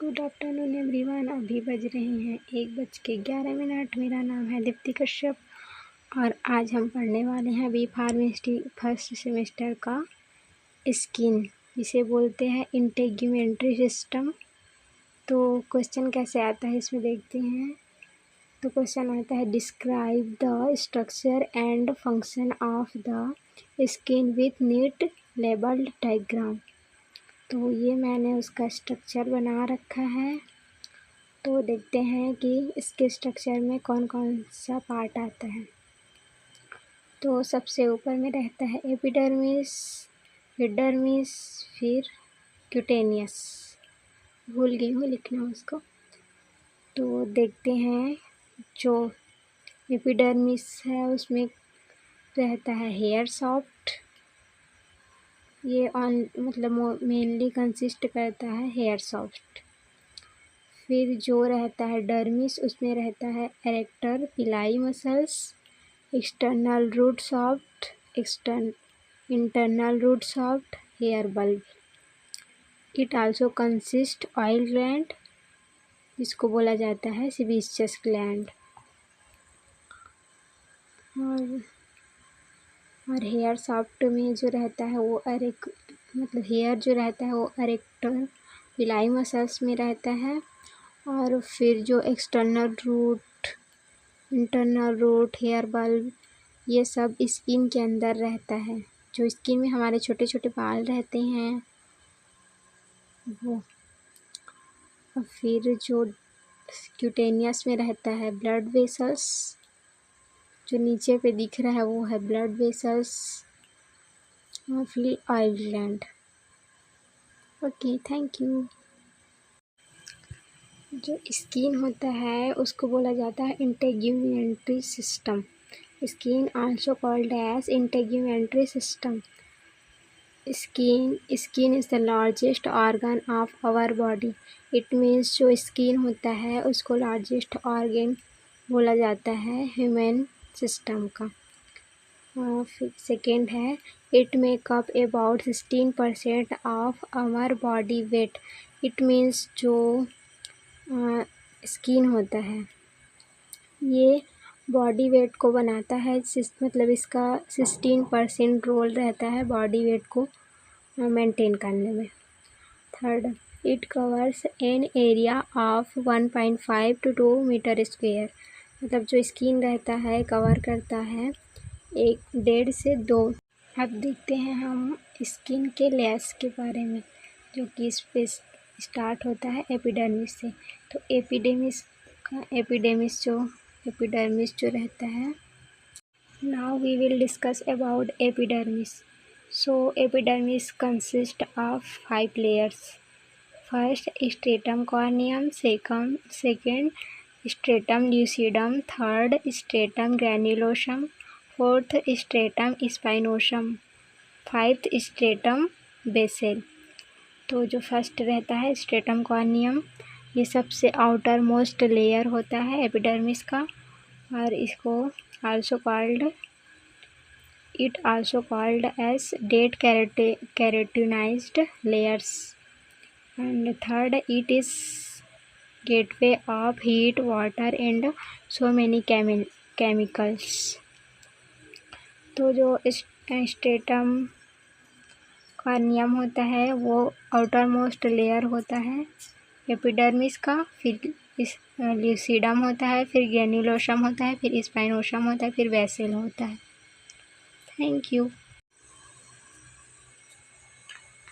Good afternoon everyone. अभी बज रहे हैं 1:11। मेरा नाम है दीप्ति कश्यप और आज हम पढ़ने वाले हैं बी फार्मेसी फर्स्ट सेमेस्टर का स्किन, इसे बोलते हैं इंटेग्यूमेंट्री सिस्टम। तो क्वेश्चन कैसे आता है इसमें देखते हैं। तो क्वेश्चन आता है describe the structure and function of the skin with neat labelled diagram. तो ये मैंने उसका स्ट्रक्चर बना रखा है। तो देखते हैं कि इसके स्ट्रक्चर में कौन कौन सा पार्ट आता है। तो सबसे ऊपर में रहता है एपिडर्मिस, एपिडर्मिस, फिर क्यूटेनियस। भूल गई हूँ लिखना उसको। तो देखते हैं जो एपिडर्मिस है उसमें रहता है हेयर सॉफ्ट। ये मतलब मेनली कंसिस्ट करता है हेयर सॉफ्ट। फिर जो रहता है डर्मिस उसमें रहता है arrector pili muscles, external root shaft, internal root shaft, hair bulb. It also consist oil gland, जिसको बोला जाता है सीबेशियस ग्लैंड। और हेयर सॉफ्ट में जो रहता है वो मतलब हेयर जो रहता है वो एरेक्टर पिलाई मसल्स में रहता है। और फिर जो external root, internal root, hair bulb, ये सब स्किन के अंदर रहता है। जो स्किन में हमारे छोटे छोटे बाल रहते हैं वो। और फिर जो क्यूटेनियस में रहता है ब्लड वेसल्स, जो नीचे पे दिख रहा है वो है ब्लड वेसल्स। और फिर oil gland. Okay, thank you. जो स्किन होता है उसको बोला जाता है integumentary system. Skin also called as integumentary system. Skin is the largest organ of our body. It means जो स्किन होता है उसको लार्जेस्ट ऑर्गन बोला जाता है ह्यूमन सिस्टम का। फिर सेकेंड है it make up about 16% of our body weight. It means जो स्किन होता है ये बॉडी वेट को बनाता है, मतलब इसका 16% रोल रहता है बॉडी वेट को मेंटेन करने में। Third, it covers an area of 1.5 to 2 metre square. मतलब जो स्किन रहता है कवर करता है 1.5 से 2। अब देखते हैं हम स्किन के लेयर्स के बारे में, जो कि इस पे स्टार्ट होता है एपिडर्मिस से। तो एपिडर्मिस जो रहता है। Now we will discuss about epidermis. So epidermis consist of 5 layers. First stratum corneum, second stratum lucidum, third stratum granulosum, fourth stratum spinosum, fifth stratum basale. तो जो फर्स्ट रहता है स्ट्रेटम कॉर्नियम, ये सबसे आउटर मोस्ट लेयर होता है epidermis का। और इसको also called as dead keratinised layers. And third, it is gateway of heat, water and so many chemicals. तो जो स्ट्रेटम कॉर्नियम होता है वो आउटर मोस्ट लेयर होता है एपिडर्मिस का। फिर इस ल्यूसिडम होता है, फिर ग्रैन्युलोसम होता है, फिर स्पाइनोसम होता है, फिर बेसेल होता है। Thank you.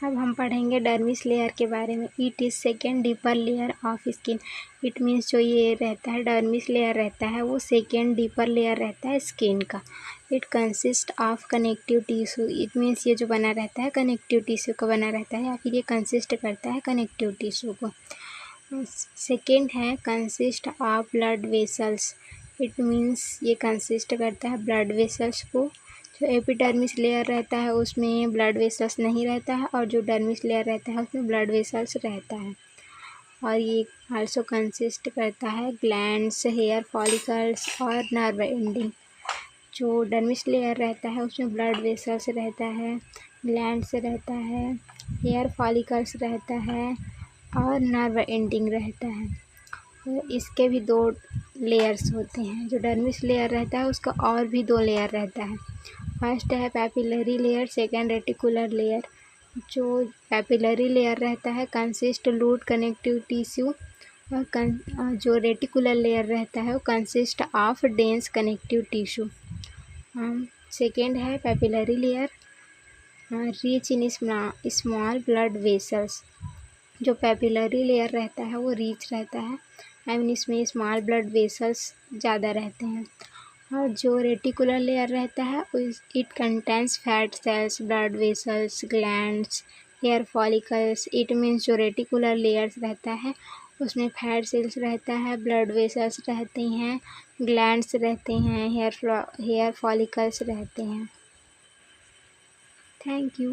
अब हम पढ़ेंगे डर्मिस लेयर के बारे में। It is second deeper layer of skin. It means जो ये रहता है डर्मिस लेयर रहता है वो सेकेंड डीपर लेयर रहता है स्किन का। It consist of connective tissue. It means ये जो बना रहता है कनेक्टिव टिश्यू का बना रहता है, या फिर ये कंसिस्ट करता है कनेक्टिव टिश्यू को। सेकेंड है consist of blood vessels. It means ये कंसिस्ट करता है ब्लड वेसल्स को। जो एपिडर्मिस लेयर रहता है उसमें ब्लड वेसल्स नहीं रहता है, और जो डर्मिस लेयर रहता है उसमें ब्लड वेसल्स रहता है। और ये आल्सो कंसिस्ट करता है ग्लैंड्स, हेयर फॉलिकल्स और नर्व एंडिंग। जो डर्मिस लेयर रहता है उसमें ब्लड वेसल्स रहता है, ग्लैंड्स रहता है, हेयर फॉलिकल्स रहता है और नर्व एंडिंग रहता है। और इसके भी 2 लेयर्स होते हैं। जो डर्मिस लेयर रहता है उसका और भी 2 लेयर रहता है। फर्स्ट है papillary layer, second reticular layer. जो पैपिलरी लेयर रहता है कंसिस्ट लूड कनेक्टिव टिश्यू और जो रेटिकुलर लेयर रहता है वो consist of dense connective tissue. Second है papillary layer rich in small blood vessels. जो पैपिलरी लेयर रहता है वो रिच रहता है, आई मीन इसमें स्मॉल ब्लड वेसल्स ज़्यादा रहते हैं। और जो रेटिकुलर लेयर रहता है it contains fat cells, blood vessels, glands, hair follicles. It means जो रेटिकुलर लेयर्स रहता है उसमें फैट सेल्स रहता है, ब्लड वेसल्स रहते हैं, ग्लैंड्स रहते हैं, हेयर फॉलिकल्स रहते हैं। Thank you.